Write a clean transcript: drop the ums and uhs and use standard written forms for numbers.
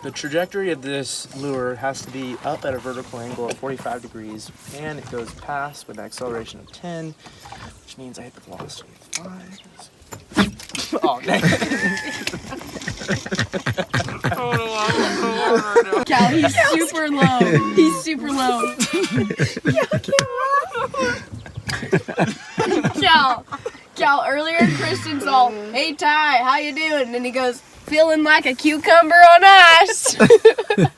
The trajectory of this lure has to be up at a vertical angle of 45 degrees, and it goes past with an acceleration of 10, which means I hit the velocity of 5. Oh, dang. Cal, he's super low. He's super low. Cal, earlier Christian saw, "Hey Ty, how you doing?" And he goes, "Feeling like a cucumber on ice."